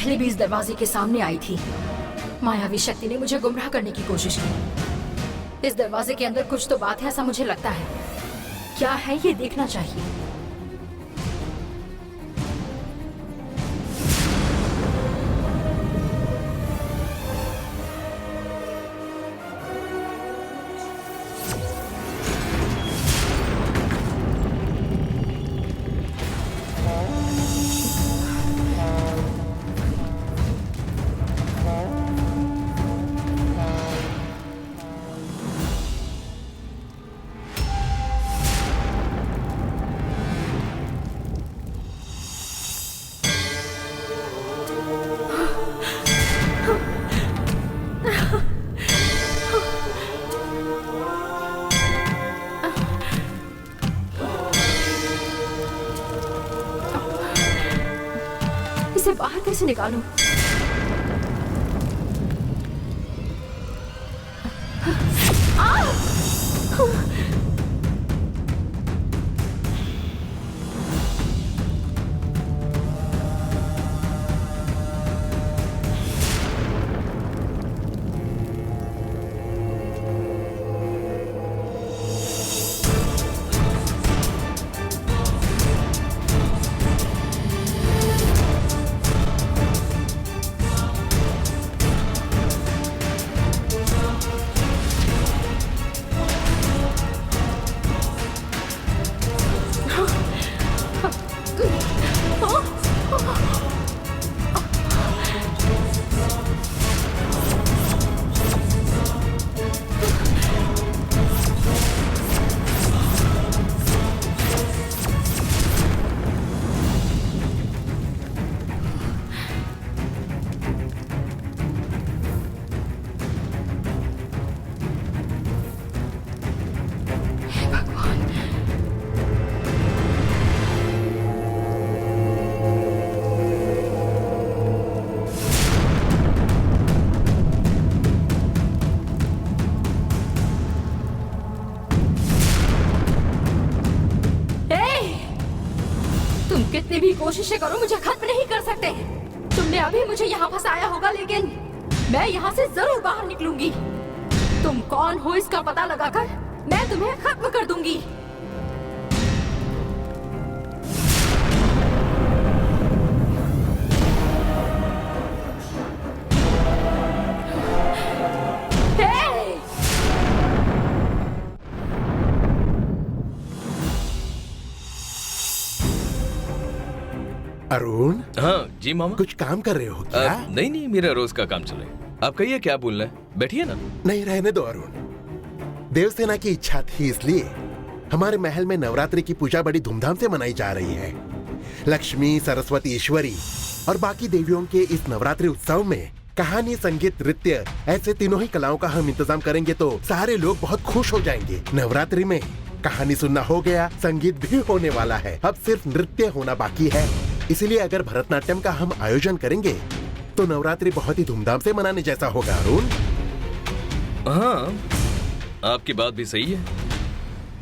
पहले भी इस दरवाजे के सामने आई थी। मायावी शक्ति ने मुझे गुमराह करने की कोशिश की। इस दरवाजे के अंदर कुछ तो बात है, ऐसा मुझे लगता है। क्या है ये देखना चाहिए। इसे बाहर कैसे निकालूं? कितनी भी कोशिशें करो मुझे खत्म नहीं कर सकते। तुमने अभी मुझे यहाँ फंसाया होगा, लेकिन मैं यहाँ से जरूर बाहर निकलूंगी। तुम कौन हो इसका पता लगाकर मैं तुम्हें खत्म कर दूंगी। अरुण। हाँ जी मामा। कुछ काम कर रहे हो क्या? नहीं नहीं, मेरा रोज का काम चल रहा है। आप कहिए क्या बोलना है, बैठिए ना। नहीं, रहने दो अरुण। देवसेना की इच्छा थी, इसलिए हमारे महल में नवरात्रि की पूजा बड़ी धूमधाम से मनाई जा रही है। लक्ष्मी, सरस्वती, ईश्वरी और बाकी देवियों के इस नवरात्रि उत्सव में कहानी, संगीत, नृत्य, ऐसे तीनों ही कलाओं का हम इंतजाम करेंगे तो सारे लोग बहुत खुश हो जाएंगे। नवरात्रि में कहानी सुनना हो गया, संगीत भी होने वाला है, अब सिर्फ नृत्य होना बाकी है। इसलिए अगर भरतनाट्यम का हम आयोजन करेंगे तो नवरात्रि बहुत ही धूमधाम से मनाने जैसा होगा अरुण। हाँ, आपकी बात भी सही है।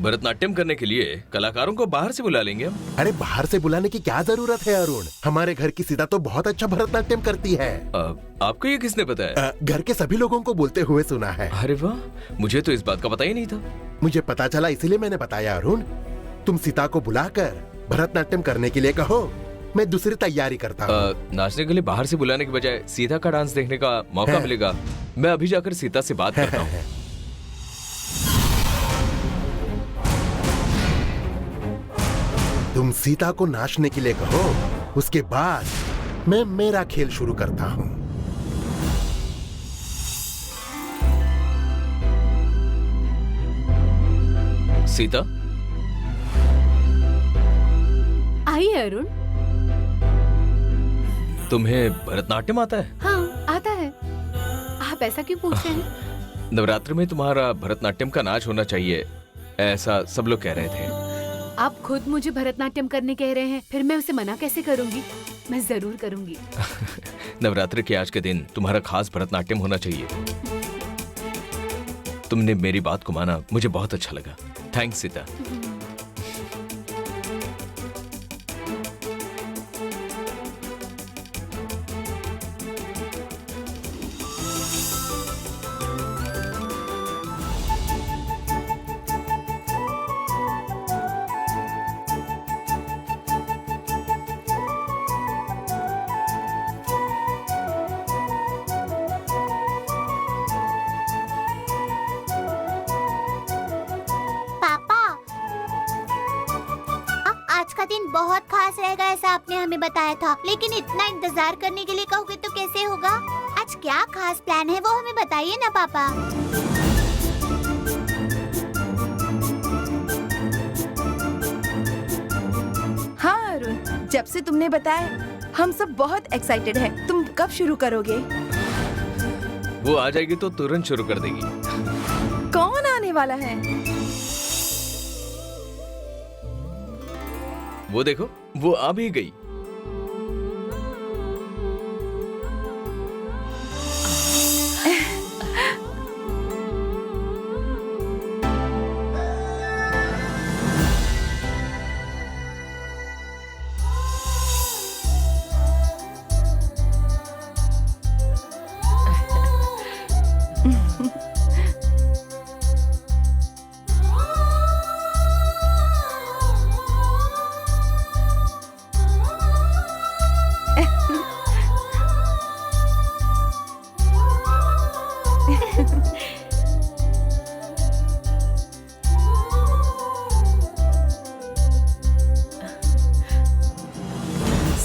भरतनाट्यम करने के लिए कलाकारों को बाहर से बुला लेंगे हम। अरे बाहर से बुलाने की क्या जरूरत है अरुण? हमारे घर की सीता तो बहुत अच्छा भरतनाट्यम करती है। आपको ये किसने बताया? घर के सभी लोगों को बोलते हुए सुना है। अरे वाह, मुझे तो इस बात का पता ही नहीं था। मुझे पता चला इसीलिए मैंने बताया अरुण। तुम सीता को बुलाकर भरतनाट्यम करने के लिए कहो, मैं दूसरी तैयारी करता हूँ। नाचने के लिए बाहर से बुलाने के बजाय सीता का डांस देखने का मौका मिलेगा। मैं अभी जाकर सीता से बात करता हूँ। तुम सीता को नाचने के लिए कहो, उसके बाद मैं मेरा खेल शुरू करता हूँ। सीता, आइए अरुण। तुम्हें भरतनाट्यम आता है? हाँ, आता है। आप ऐसा क्यों पूछ रहे हैं? नवरात्रि में तुम्हारा भरतनाट्यम का नाच होना चाहिए, ऐसा सब लोग कह रहे थे। आप खुद मुझे भरतनाट्यम करने कह रहे हैं, फिर मैं उसे मना कैसे करूंगी? मैं जरूर करूंगी। नवरात्रि के आज के दिन तुम्हारा खास भरतनाट्यम होना चाहिए। तुमने मेरी बात को माना, मुझे बहुत अच्छा लगा। थैंक्स सीता। दिन बहुत खास रहेगा ऐसा आपने हमें बताया था, लेकिन इतना इंतजार करने के लिए कहोगे तो कैसे होगा? आज क्या खास प्लान है वो हमें बताइए ना पापा। हाँ अरुण, जब से तुमने बताया हम सब बहुत एक्साइटेड हैं। तुम कब शुरू करोगे? वो आ जाएगी तो तुरंत शुरू कर देगी। कौन आने वाला है? वो देखो, वो आ भी गई।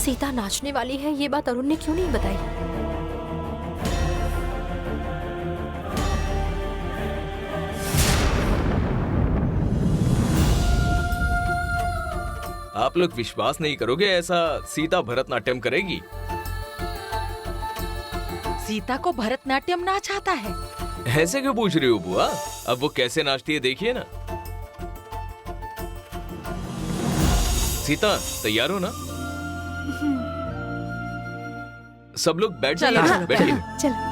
सीता नाचने वाली है, ये बात अरुण ने क्यों नहीं बताई? आप लोग विश्वास नहीं करोगे, ऐसा सीता भरतनाट्यम करेगी। सीता को भरतनाट्यम नाच आता है? ऐसे क्यों पूछ रही हो बुआ? अब वो कैसे नाचती है देखिए ना। सीता तैयार हो ना? सब लोग बैठ चलो, जाइए, चलो, बैठिए। चलो।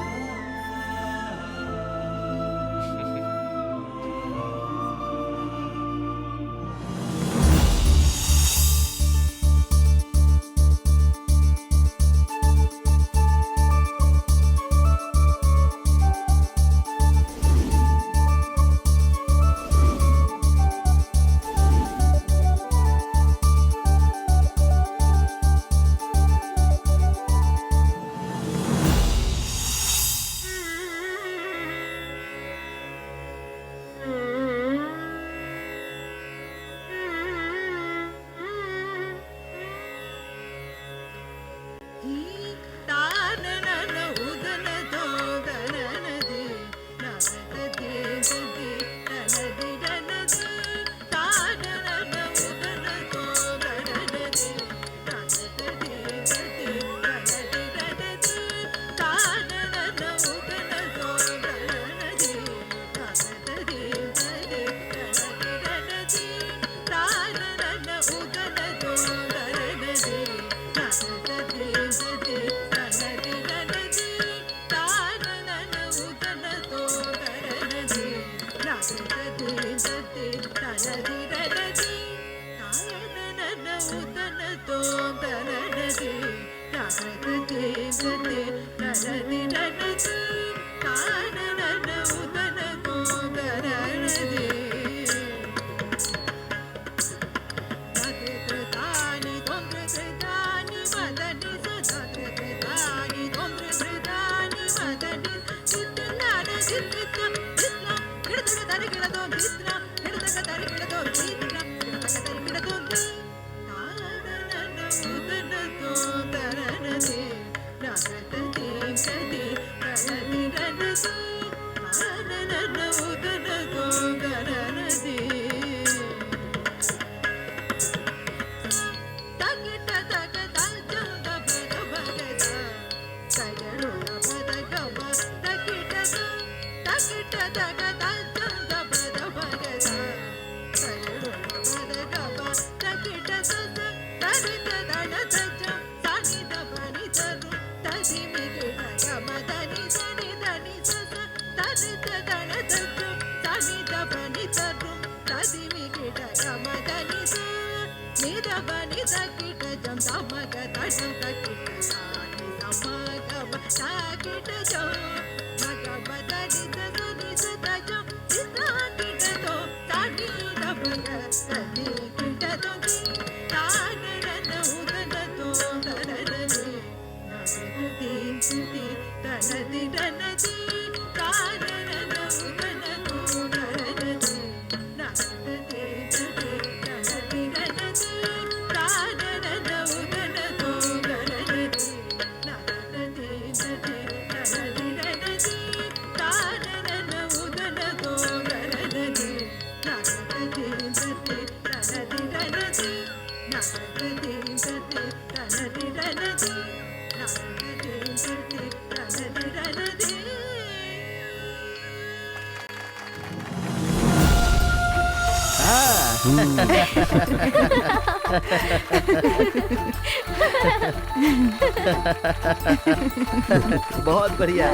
बहुत बढ़िया।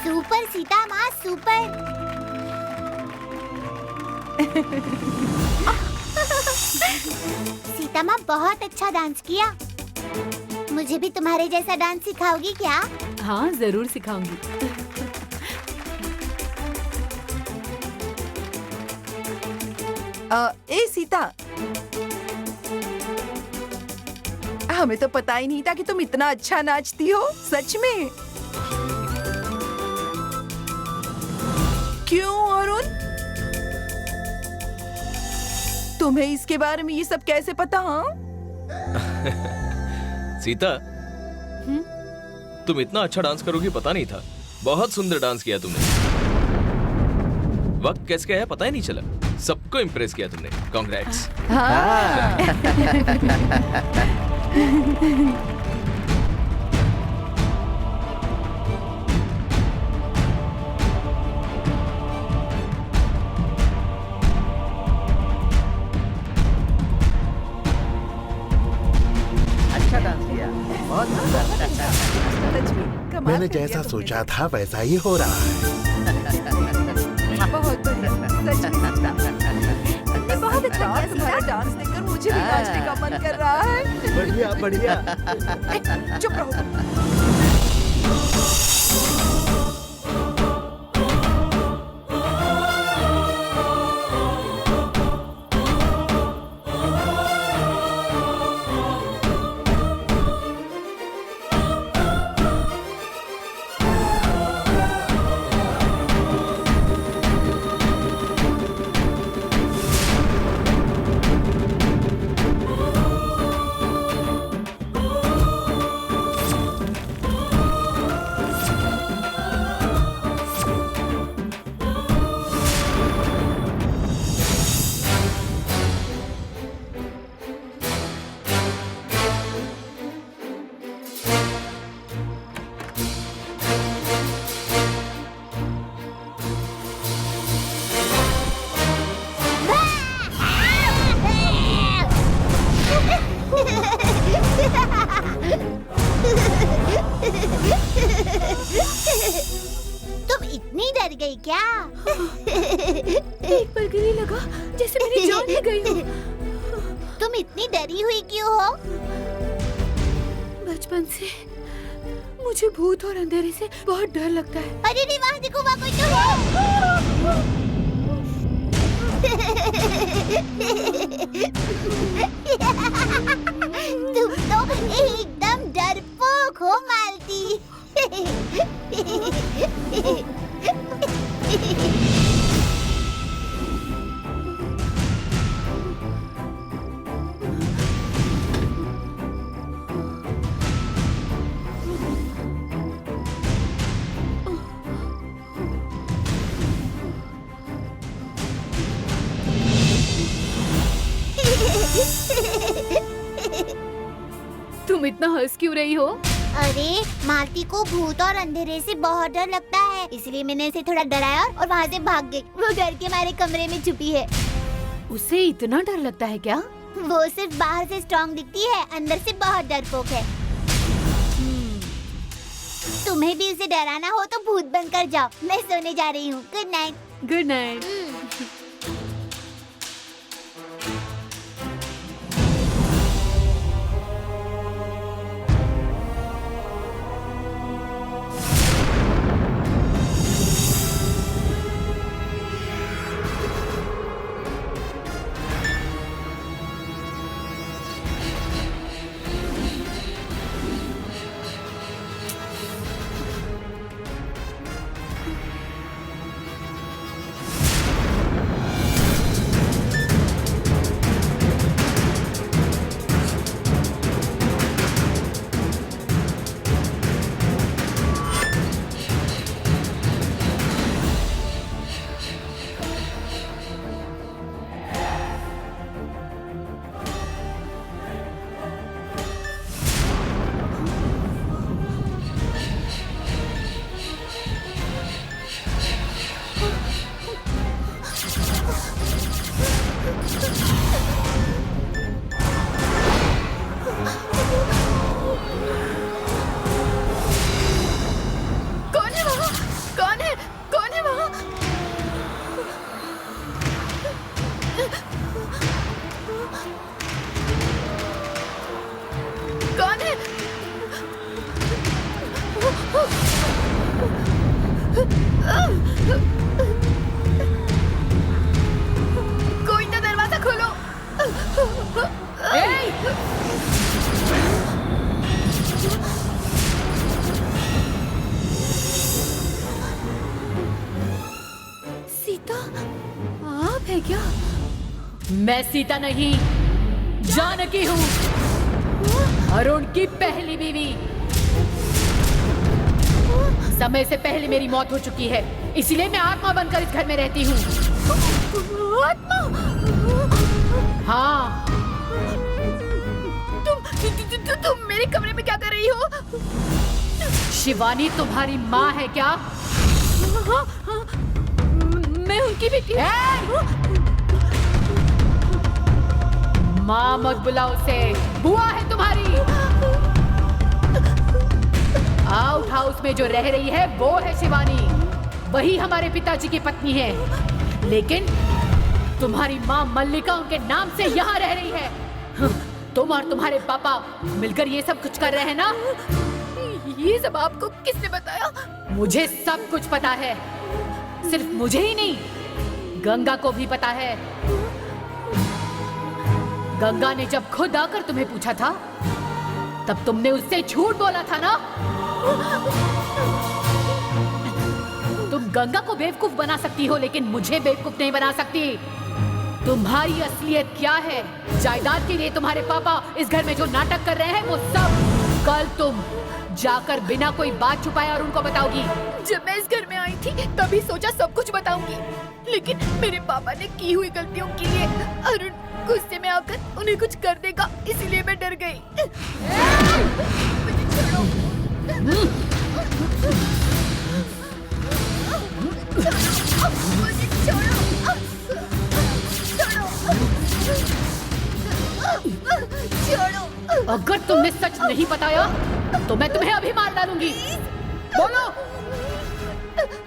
सुपर सीता माँ, सुपर। सीता माँ बहुत अच्छा डांस किया। मुझे भी तुम्हारे जैसा डांस सिखाओगी क्या? हाँ, जरूर सिखाऊंगी। ए सीता, हमें तो पता ही नहीं था कि तुम इतना अच्छा नाचती हो, सच में। क्यों अरुण? तुम्हें इसके बारे में ये सब कैसे पता? हाँ, सीता, तुम इतना अच्छा डांस करोगी पता नहीं था। बहुत सुंदर डांस किया तुमने। वक्त कैसे गया पता ही नहीं चला। सबको इम्प्रेस किया तुमने। कांग्रेट्स। अच्छा डांस किया, बहुत सुंदर। सच में कमाल मैंने कर दिया जैसा तुमने। सोचा था वैसा ही हो रहा है। बहुत बढ़िया, सच में सीता। तुमने बहुत अच्छा किया। तुम्हारा डांस देखकर मुझे भी नाचने का मन कर रहा है। बढ़िया बढ़िया। चुप रहो। तुम इतनी डर गई क्या? एक पल के लिए लगा जैसे मेरी जान ही गई हो। तुम इतनी डरी हुई क्यों हो? बचपन से मुझे भूत और अंधेरे से बहुत डर लगता है। अरे रे वहाँ देखो, वहाँ कोई तो है। तुम तो एकदम डरपोक हो मालती। तुम इतना हंस क्यों रही हो? अरे मालती को भूत और अंधेरे से बहुत डर लगता है, इसलिए मैंने इसे थोड़ा डराया और वहाँ से भाग गई। वो डर के मारे कमरे में छुपी है। उसे इतना डर लगता है क्या? वो सिर्फ बाहर से स्ट्रॉन्ग दिखती है, अंदर से बहुत डरपोक है। तुम्हें भी उसे डराना हो तो भूत बनकर जाओ। मैं सोने जा रही हूँ। Good night. Good night. Sita आप है क्या? मैं सीता नहीं, जानकी हूँ, अरुण की पहली बीवी। समय से पहले मेरी मौत हो चुकी है, इसीलिए मैं आत्मा बनकर इस घर में रहती हूँ। आत्मा? हाँ। तुम मेरे कमरे में क्या कर रही हो? शिवानी तुम्हारी माँ है क्या? हाँ, हाँ, मैं उनकी बेटी। माँ मत बुलाओ उसे, बुआ है तुम्हारी। आउट हाउस में जो रह रही है वो है शिवानी, वही हमारे पिताजी की पत्नी है। लेकिन तुम्हारी माँ मल्लिका उनके नाम से यहाँ रह रही है। तुम और तुम्हारे पापा मिलकर ये सब कुछ कर रहे हैं ना? ये सब आपको किसने बताया? मुझे सब कुछ पता है, सिर्फ मुझे ही नहीं, गंगा को भी पता है। गंगा ने जब खुद आकर तुम्हें पूछा था, तब तुमने उससे झूठ बोला था ना? तुम गंगा को बेवकूफ बना सकती हो, लेकिन मुझे बेवकूफ नहीं बना सकती। तुम्हारी असलियत क्या है? जायदाद के लिए तुम्हारे पापा इस घर में जो नाटक कर रहे हैं वो सब कल तुम जाकर बिना कोई बात छुपाए और उनको बताओगी। जब मैं इस घर में आई थी तभी सोचा सब कुछ बताऊंगी, लेकिन मेरे पापा ने की हुई गलतियों के लिए अरुण गुस्से में आकर उन्हें कुछ कर देगा, इसीलिए मैं डर गई। मुझे छोड़ो। मुझे छोड़ो। छोड़ो। अगर तुमने सच नहीं बताया तो मैं तुम्हें अभी मार डालूंगी। बोलो,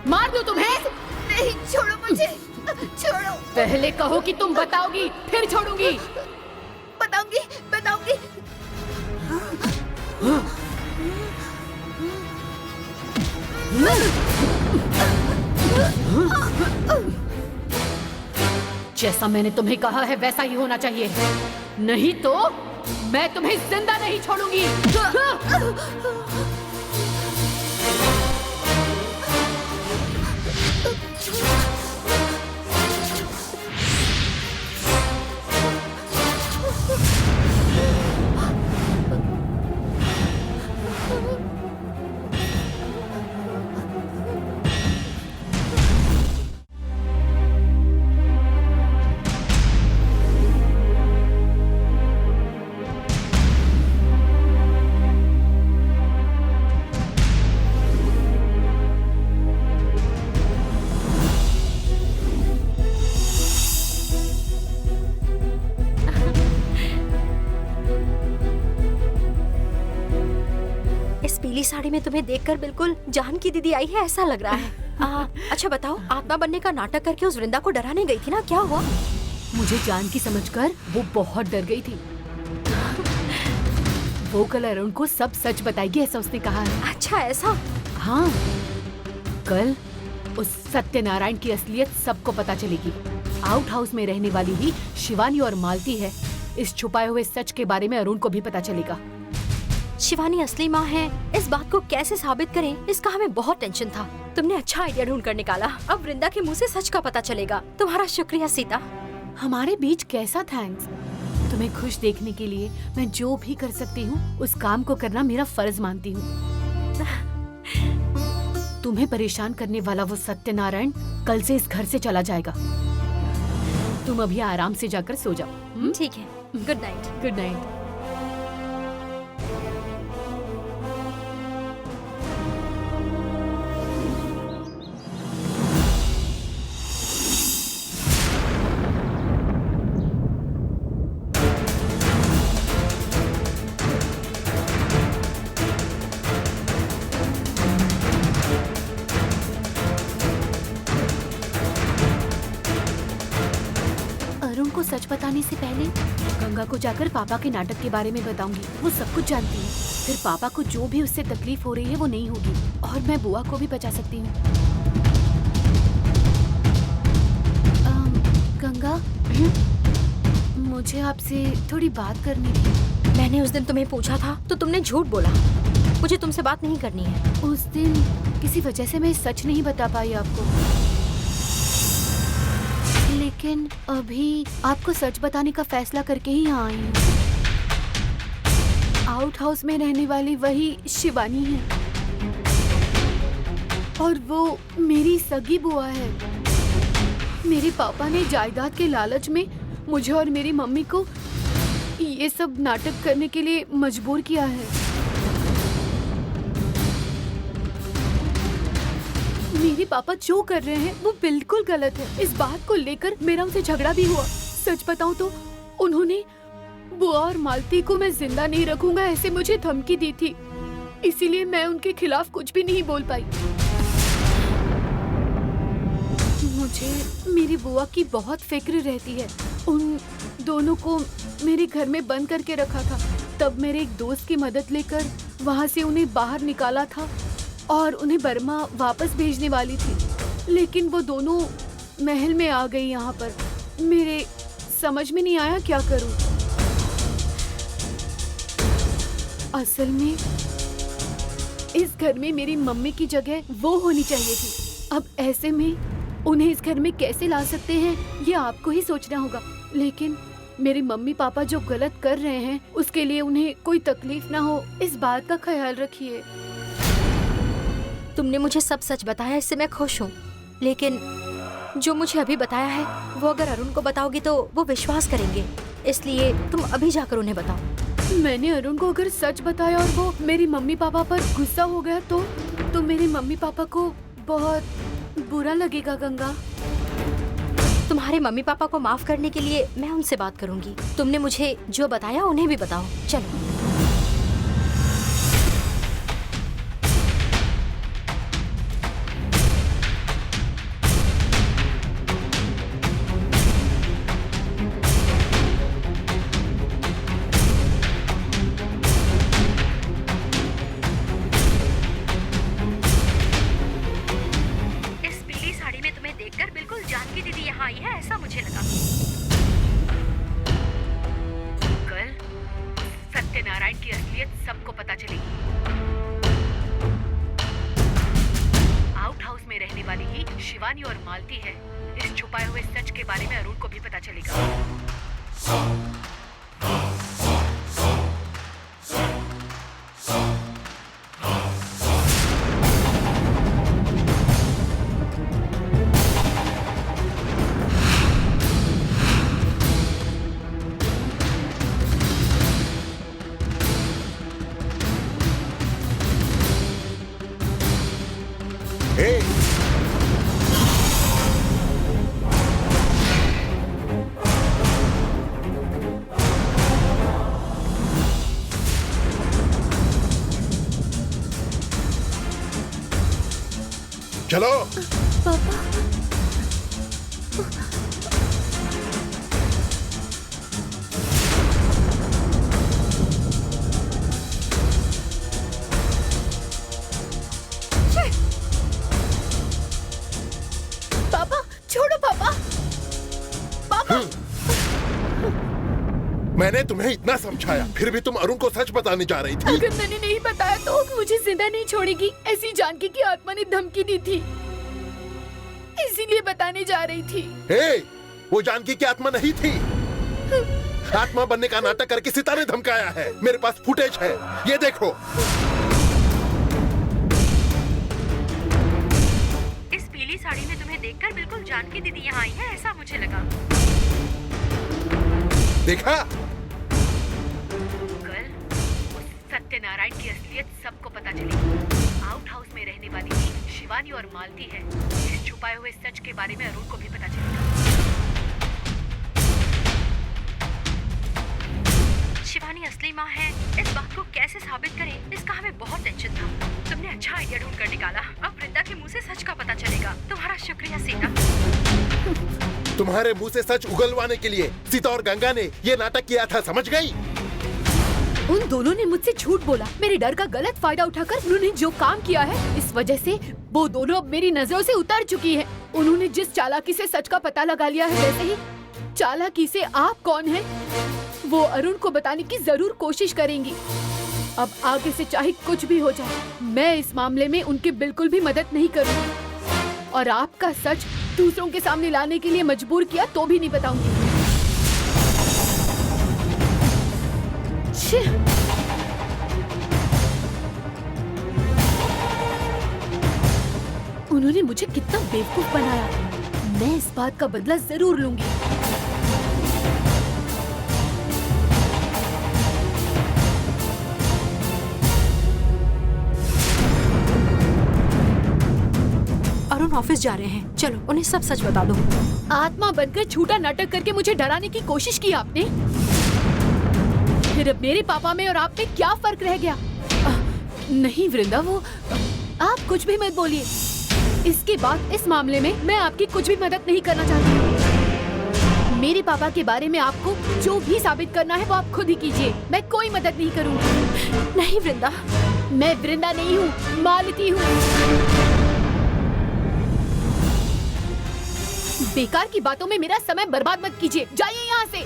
मार दूं तुम्हें? नहीं, छोड़ो मुझे, छोड़ो। पहले कहो कि तुम बताओगी, फिर छोड़ूंगी। बताऊंगी, बताऊंगी। जैसा मैंने तुम्हें कहा है वैसा ही होना चाहिए, नहीं तो मैं तुम्हें जिंदा नहीं छोड़ूंगी। पीली साड़ी में तुम्हें देखकर बिल्कुल जान की दीदी आई है ऐसा लग रहा है। अच्छा बताओ, आत्मा बनने का नाटक करके उस वृंदा को डराने गई थी ना, क्या हुआ? मुझे जान की समझकर वो बहुत डर गई थी। वो कल अरुण को सब सच बताएगी ऐसा उसने कहा है। अच्छा ऐसा? हाँ, कल उस सत्यनारायण की असलियत सबको पता चलेगी। आउट हाउस में रहने वाली ही शिवानी और मालती है। इस छुपाए हुए सच के बारे में अरुण को भी पता चलेगा। शिवानी असली माँ है, इस बात को कैसे साबित करें, इसका हमें बहुत टेंशन था। तुमने अच्छा आइडिया ढूंढ कर निकाला। अब वृंदा के मुंह से सच का पता चलेगा। तुम्हारा शुक्रिया सीता। हमारे बीच कैसा थैंक्स। तुम्हें खुश देखने के लिए मैं जो भी कर सकती हूँ उस काम को करना मेरा फर्ज मानती हूँ। तुम्हें परेशान करने वाला वो सत्यनारायण कल से इस घर से चला जाएगा। तुम अभी आराम से जाकर सो जाओ। ठीक है, गुड नाइट। Good night. सच बताने से पहले गंगा को जाकर पापा के नाटक के बारे में बताऊंगी। वो सब कुछ जानती है। फिर पापा को जो भी उससे तकलीफ हो रही है वो नहीं होगी और मैं बुआ को भी बचा सकती हूँ। गंगा, मुझे आपसे थोड़ी बात करनी थी। मैंने उस दिन तुम्हें पूछा था तो तुमने झूठ बोला। मुझे तुमसे बात नहीं करनी है। उस दिन किसी वजह से मैं सच नहीं बता पाई आपको। लेकिन अभी आपको सच बताने का फैसला करके ही यहाँ आई हूँ। आउट हाउस में रहने वाली वही शिवानी है और वो मेरी सगी बुआ है। मेरे पापा ने जायदाद के लालच में मुझे और मेरी मम्मी को ये सब नाटक करने के लिए मजबूर किया है। मेरे पापा जो कर रहे हैं वो बिल्कुल गलत है। इस बात को लेकर मेरा उनसे झगड़ा भी हुआ। सच बताऊं तो उन्होंने बुआ और मालती को मैं जिंदा नहीं रखूंगा ऐसे मुझे धमकी दी थी, इसीलिए मैं उनके खिलाफ कुछ भी नहीं बोल पाई। मुझे मेरी बुआ की बहुत फिक्र रहती है। उन दोनों को मेरे घर में बंद करके रखा था। तब मेरे एक दोस्त की मदद लेकर वहाँ से उन्हें बाहर निकाला था और उन्हें बर्मा वापस भेजने वाली थी, लेकिन वो दोनों महल में आ गई। यहाँ पर मेरे समझ में नहीं आया क्या करूं। असल में इस घर में मेरी मम्मी की जगह वो होनी चाहिए थी। अब ऐसे में उन्हें इस घर में कैसे ला सकते हैं ये आपको ही सोचना होगा। लेकिन मेरे मम्मी पापा जो गलत कर रहे हैं उसके लिए उन्हें कोई तकलीफ ना हो, इस बात का ख्याल रखिए। तुमने मुझे सब सच बताया, इससे मैं खुश हूँ। लेकिन जो मुझे अभी बताया है वो अगर अरुण को बताओगी तो वो विश्वास करेंगे, इसलिए तुम अभी जाकर उन्हें बताओ। मैंने अरुण को अगर सच बताया और वो मेरी मम्मी पापा पर गुस्सा हो गया तो मेरे मम्मी पापा को बहुत बुरा लगेगा। गंगा, तुम्हारे मम्मी पापा को माफ करने के लिए मैं उनसे बात करूंगी। तुमने मुझे जो बताया उन्हें भी बताओ। चलो। सत्यनारायण की असलियत सबको पता चलेगी। आउट हाउस में रहने वाली ही शिवानी और मालती है। इस छुपाए हुए सच के बारे में अरुण को भी पता चलेगा। चलो। पापा, पापा छोड़ो। पापा, पापा। मैंने तुम्हें इतना समझाया, फिर भी तुम अरुण को सच बताने जा रही थी। अगर मैंने नहीं बताया तो मुझे जिंदा नहीं छोड़ेगी, ऐसी जानकी की आत्मा ने धमकी दी थी, इसीलिए बताने जा रही थी। वो जानकी की आत्मा नहीं थी। आत्मा बनने का नाटक करके सीता ने धमकाया है। मेरे पास फुटेज है, ये देखो। इस पीली साड़ी में तुम्हें देखकर बिल्कुल जानकी दीदी यहाँ आई है ऐसा मुझे लगा। देखा? कल उस सत्यनारायण की असलियत सबको पता चलेगी। आउट हाउस में रहने वाली ही शिवानी और मालती है। इस छुपाए हुए सच के बारे में अरुण को भी पता चलेगा। शिवानी असली माँ है, इस बात को कैसे साबित करें, इसका हमें बहुत टेंशन था। तुमने अच्छा आइडिया ढूंढ कर निकाला। अब वृंदा के मुंह से सच का पता चलेगा। तुम्हारा शुक्रिया सीता। तुम्हारे मुंह से सच उगलवाने के लिए सीता और गंगा ने ये नाटक किया था, समझ गई? उन दोनों ने मुझसे झूठ बोला। मेरे डर का गलत फायदा उठाकर उन्होंने जो काम किया है, इस वजह से वो दोनों अब मेरी नजरों से उतर चुकी है। उन्होंने जिस चालाकी से सच का पता लगा लिया है, वैसे ही चालाकी से आप कौन हैं वो अरुण को बताने की जरूर कोशिश करेंगी। अब आगे से चाहे कुछ भी हो जाए, मैं इस मामले में उनकी बिल्कुल भी मदद नहीं करूंगी और आपका सच दूसरों के सामने लाने के लिए मजबूर किया तो भी नहीं बताऊंगी। छी! उन्होंने मुझे कितना बेवकूफ बनाया। मैं इस बात का बदला जरूर लूंगी। अरुण ऑफिस जा रहे हैं, चलो उन्हें सब सच बता दो। आत्मा बनकर झूठा नाटक करके मुझे डराने की कोशिश की आपने। फिर अब मेरे पापा में और आप में क्या फर्क रह गया? नहीं वृंदा, वो आप कुछ भी मत बोलिए। इसके बाद इस मामले में मैं आपकी कुछ भी मदद नहीं करना चाहती। मेरे पापा के बारे में आपको जो भी साबित करना है वो आप खुद ही कीजिए। मैं कोई मदद नहीं करूंगी। नहीं वृंदा, मैं वृंदा नहीं हूँ, मालती हूँ। बेकार की बातों में मेरा समय बर्बाद मत कीजिए। जाइए यहाँ से,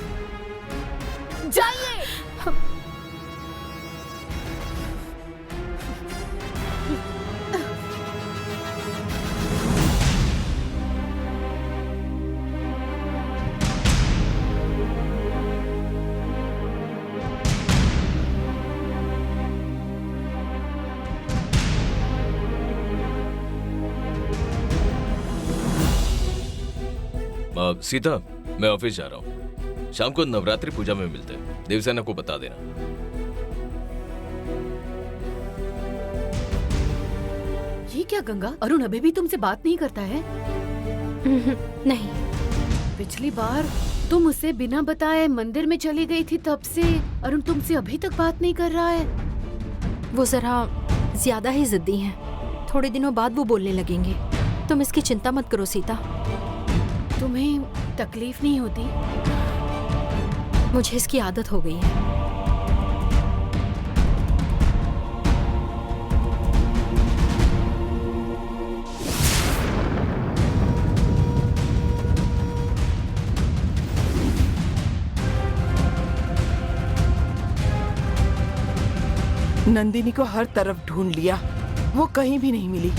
जाइए। सीता, मैं ऑफिस जा रहा हूँ। शाम को नवरात्रि पूजा में मिलते हैं। देवसेना को बता देना। ये क्या गंगा, अरुण अभी भी तुमसे बात नहीं करता है? नहीं। पिछली बार तुम उसे बिना बताए मंदिर में चली गई थी, तब से अरुण तुमसे अभी तक बात नहीं कर रहा है। वो जरा ज्यादा ही जिद्दी हैं। थोड़े दिनों बाद वो बोलने लगेंगे। तुम इसकी चिंता मत करो सीता। तुम्हें तकलीफ नहीं होती? मुझे इसकी आदत हो गई है। नंदिनी को हर तरफ ढूंढ लिया, वो कहीं भी नहीं मिली।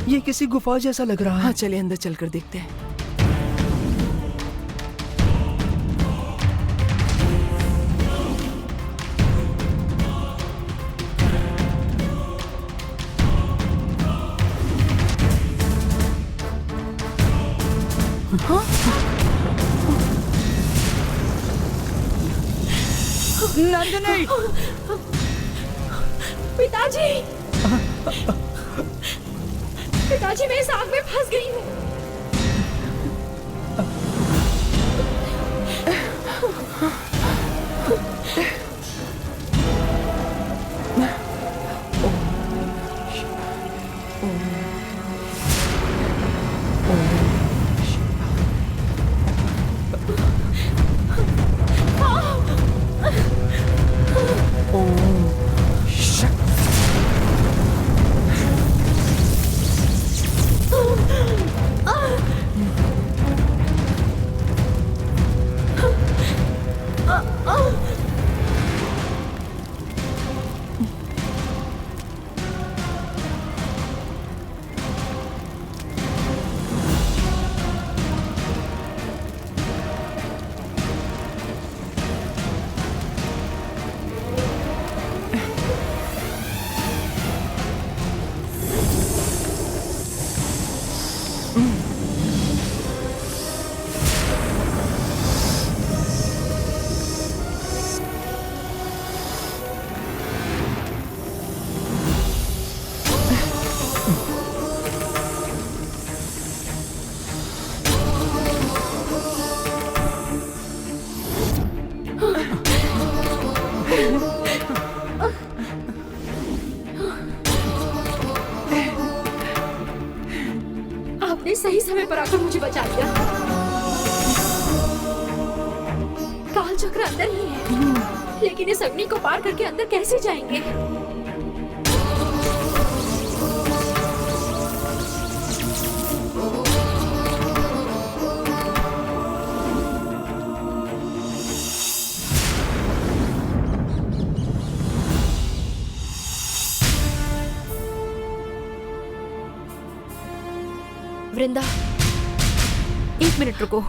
ये किसी गुफा जैसा लग रहा है। हाँ, चलिए अंदर चलकर देखते हैं। नंदिनी! पिताजी! पिताजी, मैं इस आग में फंस गई हूँ। बचा लिया। काल चक्र अंदर ही है, लेकिन इस अग्नि को पार करके अंदर कैसे जाएंगे? वृंदा, एक मिनट रुको,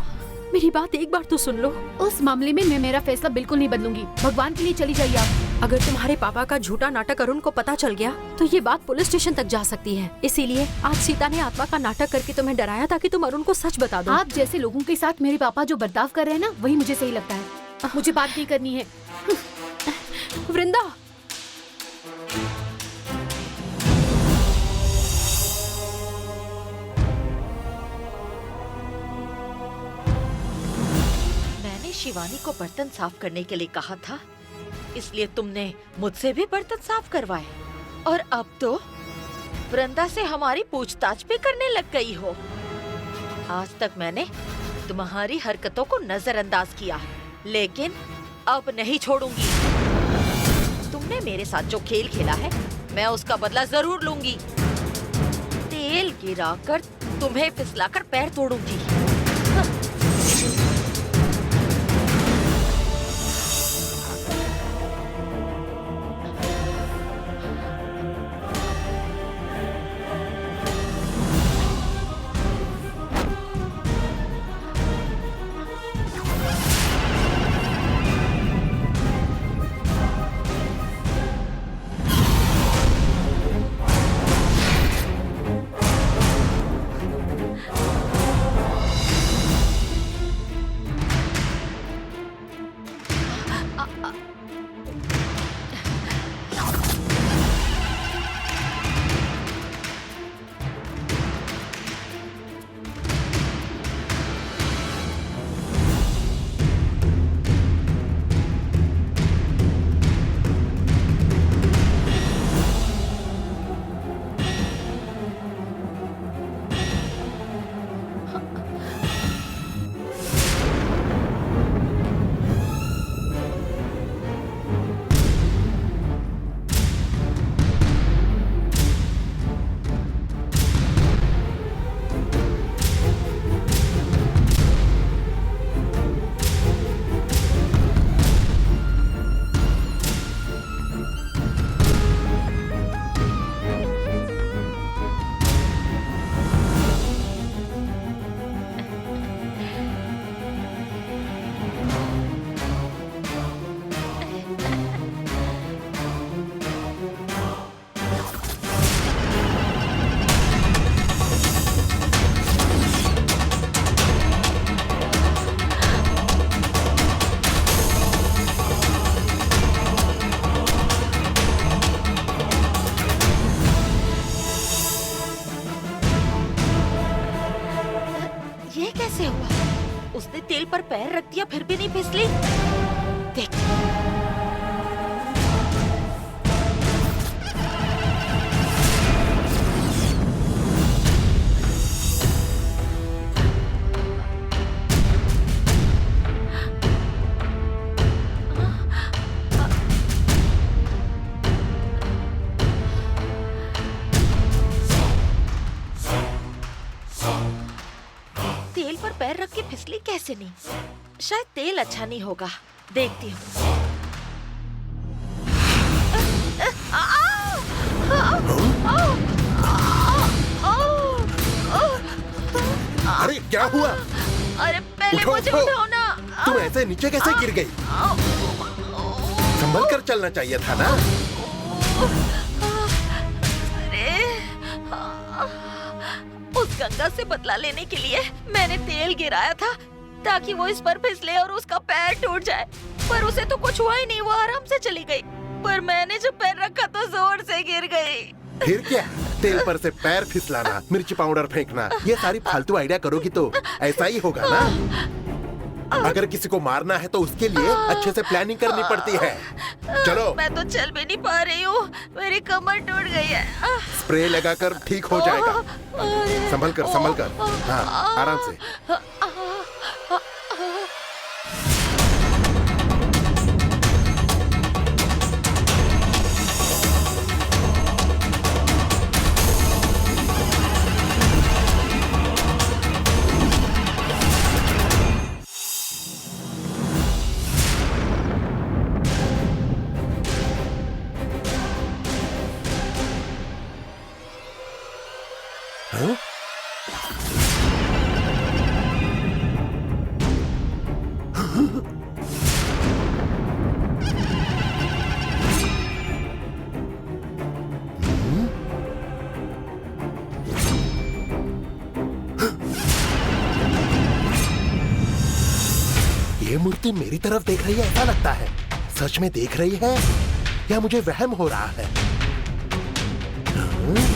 मेरी बात एक बार तो सुन लो। उस मामले में मैं मेरा फैसला बिल्कुल नहीं बदलूंगी। भगवान के लिए चली जाइए आप। अगर तुम्हारे पापा का झूठा नाटक अरुण को पता चल गया तो ये बात पुलिस स्टेशन तक जा सकती है। इसीलिए आज सीता ने आत्मा का नाटक करके तुम्हें डराया ताकि तुम अरुण को सच बता दो। आप जैसे लोगों के साथ मेरे पापा जो बर्ताव कर रहे हैं ना, वही मुझे सही लगता है। मुझे बात नहीं करनी है। वृंदा, शिवानी को बर्तन साफ करने के लिए कहा था, इसलिए तुमने मुझसे भी बर्तन साफ करवाए और अब तो वृंदा से हमारी पूछताछ भी करने लग गई हो। आज तक मैंने तुम्हारी हरकतों को नजरअंदाज किया, लेकिन अब नहीं छोड़ूंगी। तुमने मेरे साथ जो खेल खेला है, मैं उसका बदला जरूर लूंगी। तेल गिराकर तुम्हें फिसलाकर पैर तोड़ूंगी। उसने तेल पर पैर रख दिया, फिर भी नहीं फिसली। देख, तेल पर पैर रख के फिसली कैसे नहीं? शायद तेल अच्छा नहीं होगा, देखती हूँ। अरे क्या हुआ? अरे पहले मुझे उठाओ ना। तुम ऐसे नीचे कैसे गिर गई? संभल कर चलना चाहिए था ना। उस गंगा से बदला लेने के लिए मैंने तेल गिराया था ताकि वो इस पर फिसले और उसका पैर टूट जाए, पर उसे तो कुछ हुआ ही नहीं, वो आराम से चली गई। पर मैंने जो पैर रखा तो जोर से गिर गई। फिर क्या? तेल पर से पैर फिसलाना, मिर्ची पाउडर फेंकना, ये सारी फालतू आइडिया करोगी तो ऐसा ही होगा ना। अगर किसी को मारना है तो उसके लिए अच्छे से प्लानिंग करनी पड़ती है। चलो। मैं तो चल भी नहीं पा रही हूँ, मेरी कमर टूट गई है। स्प्रे लगाकर ठीक हो जाएगा। संभल कर। हाँ, आराम से। हाँ? ये मूर्ति मेरी तरफ देख रही है ऐसा लगता है। सच में देख रही है या मुझे वहम हो रहा है? हाँ?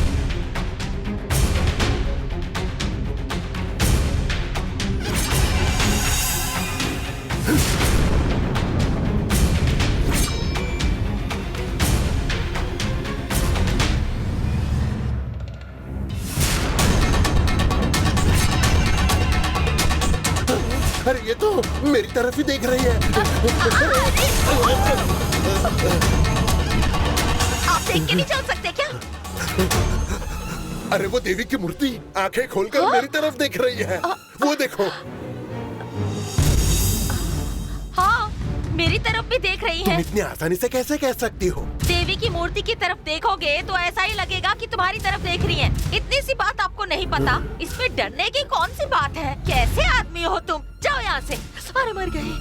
अरे ये तो मेरी तरफ ही देख रही है। आप देख के नहीं चल सकते क्या? अरे वो देवी की मूर्ति आंखें खोलकर मेरी तरफ देख रही है। वो देखो। हाँ, मेरी तरफ भी देख रही तुम है। इतनी आसानी से कैसे कह सकती हो? देवी की मूर्ति की तरफ देखोगे तो ऐसा ही लगेगा कि तुम्हारी तरफ देख रही है। इतनी सी बात आपको नहीं पता? इसमें डरने की कौन सी बात है? कैसे आदमी हो तुम? जाओ यहाँ से। अरे मर गई।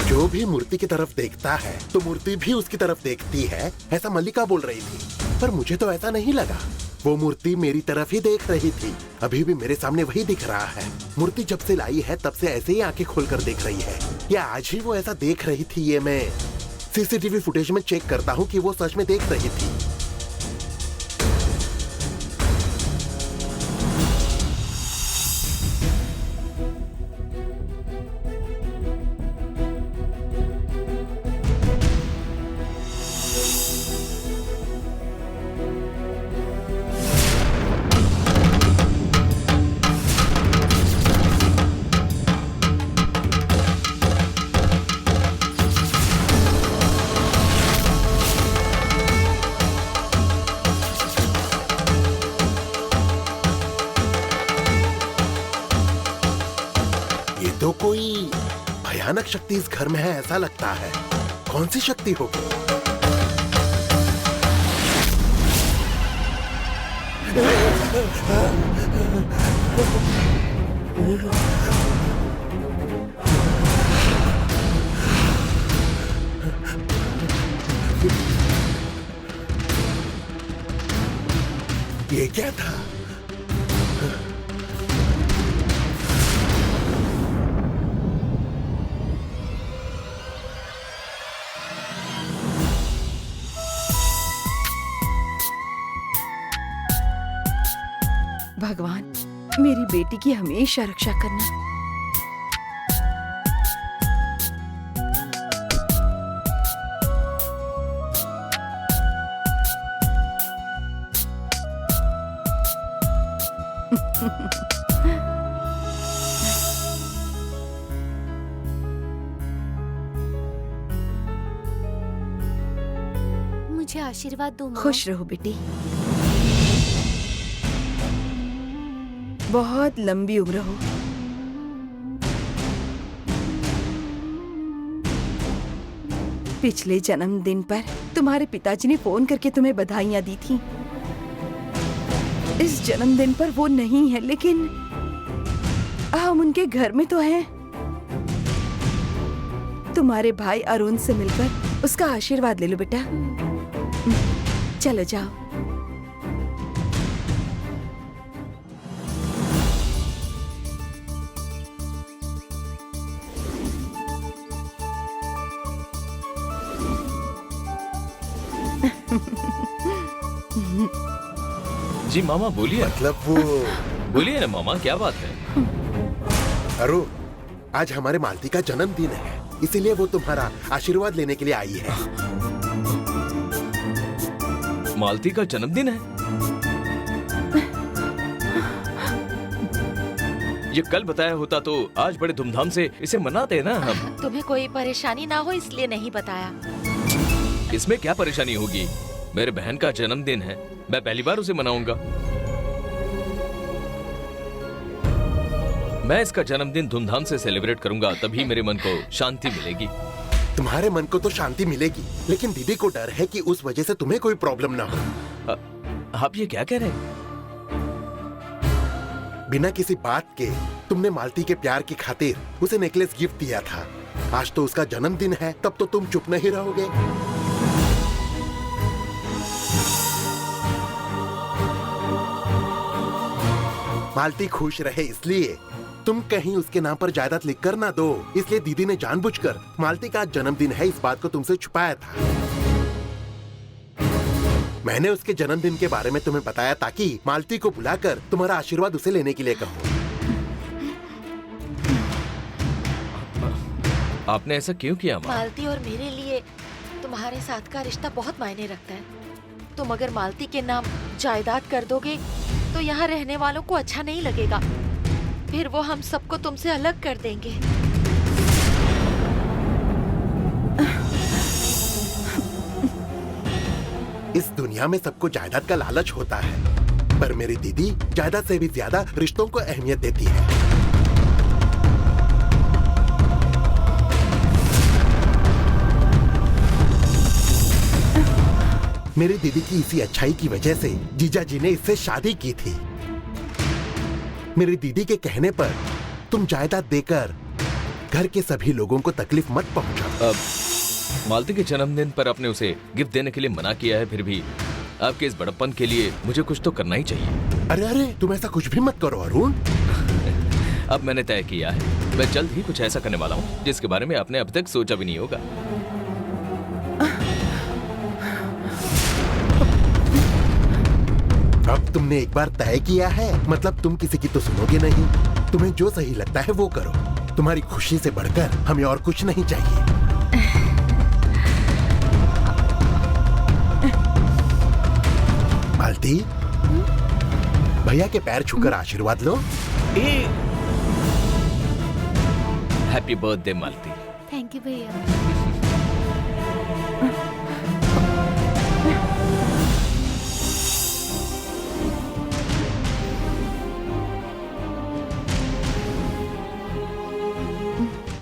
जो भी मूर्ति की तरफ देखता है तो मूर्ति भी उसकी तरफ देखती है, ऐसा मल्लिका बोल रही थी। पर मुझे तो ऐसा नहीं लगा। वो मूर्ति मेरी तरफ ही देख रही थी। अभी भी मेरे सामने वही दिख रहा है। मूर्ति जब से लाई है तब से ऐसे ही आंखें खोलकर देख रही है। या आज ही वो ऐसा देख रही थी? ये मैं सीसीटीवी फुटेज में चेक करता हूँ कि वो सच में देख रही थी। तो कोई भयानक शक्ति इस घर में है ऐसा लगता है। कौन सी शक्ति होगी? ये क्या था? भगवान, मेरी बेटी की हमेशा रक्षा करना। मुझे आशीर्वाद दो माँ। खुश रहो बेटी। बहुत लंबी उम्र हो। पिछले जन्मदिन पर तुम्हारे पिताजी ने फोन करके तुम्हें बधाइयां दी थी। इस जन्मदिन पर वो नहीं है, लेकिन हम उनके घर में तो हैं। तुम्हारे भाई अरुण से मिलकर उसका आशीर्वाद ले लो बेटा। चलो जाओ। जी मामा बोलिए। मतलब वो बोलिए ना मामा, क्या बात है? अरु, आज हमारे मालती का जन्मदिन है, इसीलिए वो तुम्हारा आशीर्वाद लेने के लिए आई है। मालती का जन्मदिन है? ये कल बताया होता तो आज बड़े धूमधाम से इसे मनाते ना हम। तुम्हें कोई परेशानी ना हो इसलिए नहीं बताया। इसमें क्या परेशानी होगी? मेरे बहन का जन्मदिन है, मैं पहली बार उसे मनाऊंगा। मैं इसका जन्मदिन धूमधाम से सेलिब्रेट करूंगा, तभी मेरे मन को शांति मिलेगी। तुम्हारे मन को तो शांति मिलेगी, लेकिन दीदी को डर है कि उस वजह से तुम्हें कोई प्रॉब्लम ना हो। आप ये क्या कह रहे हैं? बिना किसी बात के तुमने मालती के प्यार की खातिर उसे नेकलेस गिफ्ट दिया था। आज तो उसका जन्मदिन है, तब तो तुम चुप नहीं रहोगे। मालती खुश रहे इसलिए तुम कहीं उसके नाम पर जायदाद लिख कर ना दो, इसलिए दीदी ने जानबूझकर मालती का जन्मदिन है इस बात को तुमसे छुपाया था। मैंने उसके जन्मदिन के बारे में तुम्हें बताया ताकि मालती को बुलाकर तुम्हारा आशीर्वाद उसे लेने के लिए कहूं। आपने ऐसा क्यों किया माँ? मालती और मेरे लिए तुम्हारे साथ का रिश्ता बहुत मायने रखता है। तुम अगर मालती के नाम जायदाद कर दोगे तो यहाँ रहने वालों को अच्छा नहीं लगेगा, फिर वो हम सबको तुमसे अलग कर देंगे। इस दुनिया में सबको जायदाद का लालच होता है, पर मेरी दीदी जायदाद से भी ज्यादा रिश्तों को अहमियत देती है। मेरी दीदी की इसी अच्छाई की वजह से जीजा जी ने इससे शादी की थी। मेरी दीदी के कहने पर तुम जायदाद देकर घर के सभी लोगों को तकलीफ मत पहुंचाओ। मालती के जन्मदिन पर आपने उसे गिफ्ट देने के लिए मना किया है, फिर भी आपके इस बड़प्पन के लिए मुझे कुछ तो करना ही चाहिए। अरे अरे, तुम ऐसा कुछ भी मत करो अरुण। अब मैंने तय किया है, मैं जल्द ही कुछ ऐसा करने वाला हूँ जिसके बारे में आपने अब तक सोचा भी नहीं होगा। अब तुमने एक बार तय किया है, मतलब तुम किसी की तो सुनोगे नहीं। तुम्हें जो सही लगता है वो करो। तुम्हारी खुशी से बढ़कर हमें और कुछ नहीं चाहिए। मालती, भैया के पैर छूकर आशीर्वाद लो। Happy birthday Malti. Thank you भैया।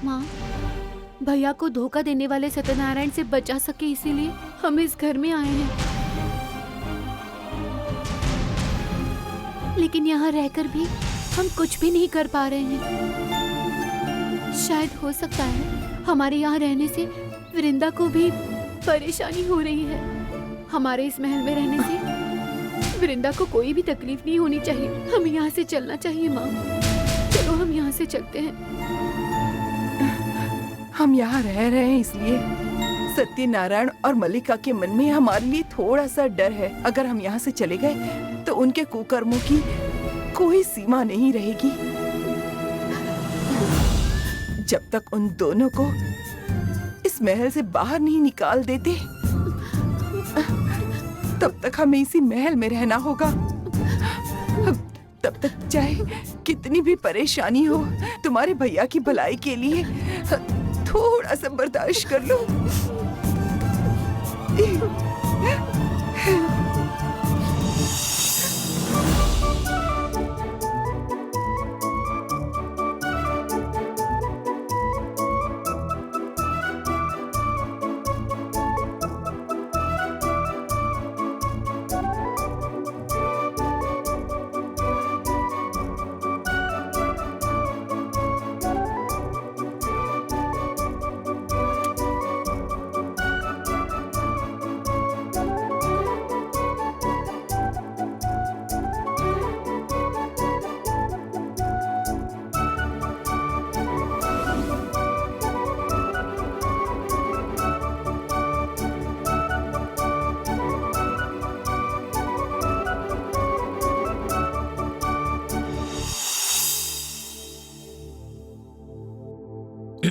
माँ, भैया को धोखा देने वाले सत्यनारायण से बचा सके इसीलिए हम इस घर में आए हैं। लेकिन यहाँ रहकर भी हम कुछ भी नहीं कर पा रहे हैं। शायद हो सकता है हमारे यहाँ रहने से वृंदा को भी परेशानी हो रही है। हमारे इस महल में रहने से वृंदा को कोई भी तकलीफ नहीं होनी चाहिए। हमें यहाँ से चलना चाहिए माँ। चलो हम यहाँ से चलते हैं। हम यहाँ रह रहे हैं इसलिए सत्यनारायण और मल्लिका के मन में हमारे लिए थोड़ा सा डर है। अगर हम यहाँ से चले गए तो उनके कुकर्मों की कोई सीमा नहीं रहेगी। जब तक उन दोनों को इस महल से बाहर नहीं निकाल देते, तब तक हमें इसी महल में रहना होगा। तब तक चाहे कितनी भी परेशानी हो, तुम्हारे भैया की भलाई के लिए थोड़ा सा बर्दाश्त कर लो।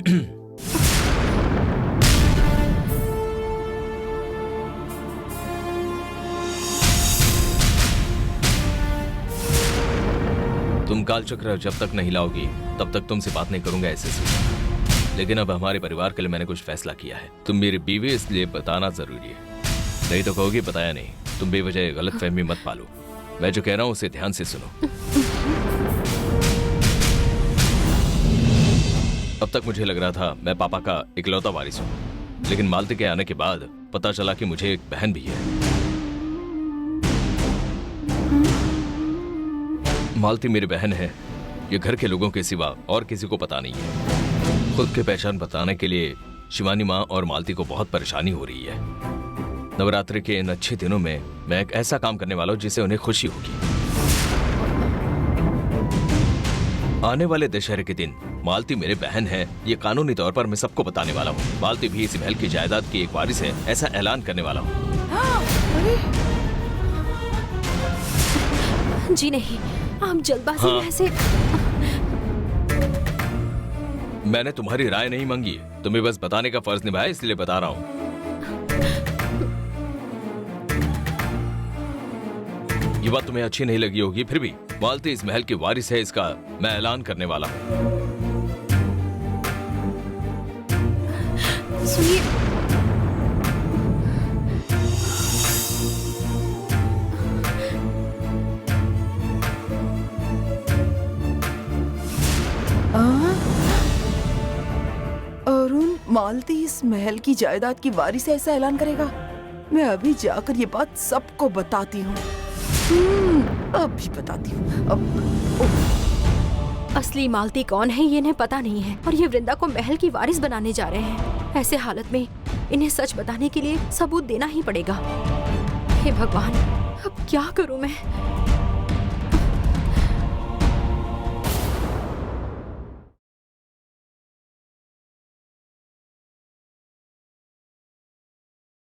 तुम कालचक्र जब तक नहीं लाओगी तब तक तुमसे बात नहीं करूंगा ऐसे से। लेकिन अब हमारे परिवार के लिए मैंने कुछ फैसला किया है। तुम मेरी बीवी, इसलिए बताना जरूरी है, नहीं तो कहोगी बताया नहीं। तुम बेवजह गलतफहमी मत पालो। मैं जो कह रहा हूँ उसे ध्यान से सुनो। अब तक मुझे लग रहा था मैं पापा का इकलौता वारिस हूँ, लेकिन मालती के आने के बाद पता चला कि मुझे एक बहन भी है। मालती मेरी बहन है, ये घर के लोगों के सिवा और किसी को पता नहीं है। खुद की पहचान बताने के लिए शिवानी माँ और मालती को बहुत परेशानी हो रही है। नवरात्रि के इन अच्छे दिनों में मैं एक ऐसा काम करने वाला हूँ जिससे उन्हें खुशी होगी। आने वाले दशहरे के दिन मालती मेरी बहन है, ये कानूनी तौर पर मैं सबको बताने वाला हूँ। मालती भी इस महल की जायदाद की एक वारिस है, ऐसा ऐलान करने वाला हूँ। जी नहीं, आप जल्दबाजी में ऐसे। मैंने तुम्हारी राय नहीं मांगी, तुम्हें बस बताने का फर्ज निभाया, इसलिए बता रहा हूँ। ये बात तुम्हें अच्छी नहीं लगी होगी, फिर भी मालती इस महल की वारिस है, इसका मैं ऐलान करने वाला हूँ। सुनिए, अरुण, मालती इस महल की जायदाद की वारिस है, ऐसा ऐलान करेगा? मैं अभी जाकर ये बात सबको बताती हूँ। अभी बताती हूँ। असली मालती कौन है ये इन्हें पता नहीं है, और ये वृंदा को महल की वारिस बनाने जा रहे हैं। ऐसे हालत में इन्हें सच बताने के लिए सबूत देना ही पड़ेगा। हे भगवान, अब क्या करूं मैं?